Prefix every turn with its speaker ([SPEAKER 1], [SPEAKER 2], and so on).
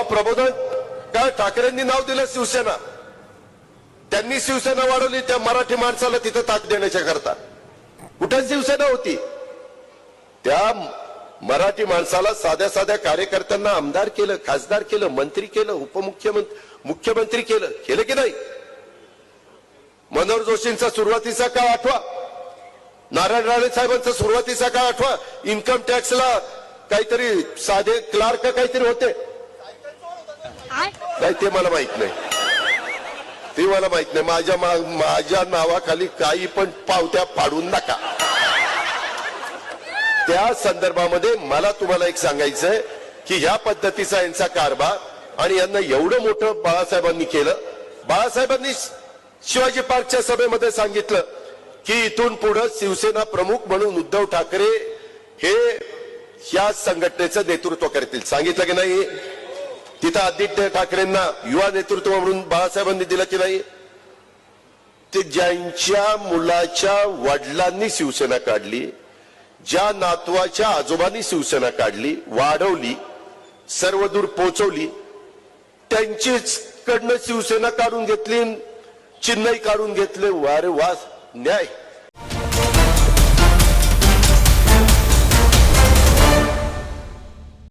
[SPEAKER 1] प्रबोधन काय ठाकरेंनी नाव दिलं शिवसेना, त्यांनी शिवसेना वाढवली त्या मराठी माणसाला तिथं ताक देण्याच्या करता. कुठे शिवसेना होती? त्या मराठी माणसाला साध्या साध्या कार्यकर्त्यांना आमदार केलं, खासदार केलं, मंत्री केलं, मुख्यमंत्री केलं की नाही? मनोहर जोशींचा सुरुवातीचा काळ आठवा, नारायण राणे साहेबांचा सुरुवातीचा काळ आठवा. इन्कम टॅक्सला काहीतरी साधे क्लार्क काहीतरी होते, नाही ते मला माहित नाही, ते मला माहित नाही. माझ्या नावाखाली काही पण पावत्या पाडून नका. त्या संदर्भामध्ये मला तुम्हाला एक सांगायचंय की ह्या पद्धतीचा यांचा कारभार आणि यांना एवढं मोठं बाळासाहेबांनी केलं. बाळासाहेबांनी शिवाजी पार्कच्या सभेमध्ये सांगितलं की इथून पुढे शिवसेना प्रमुख म्हणून उद्धव ठाकरे हे या संघटनेचं नेतृत्व करतील. सांगितलं की नाही? तिथं आदित्य ठाकरेंना युवा नेतृत्व म्हणून बाळासाहेबांनी दिलं की नाही? ते ज्यांच्या मुलाच्या वडिलांनी शिवसेना काढली, ज्या नातवाच्या आजोबांनी शिवसेना काढली, वाढवली, सर्वदूर पोहोचवली, त्यांचीच कडनं शिवसेना काढून घेतली, चिन्हही काढून घेतले. वारे वा, न्याय.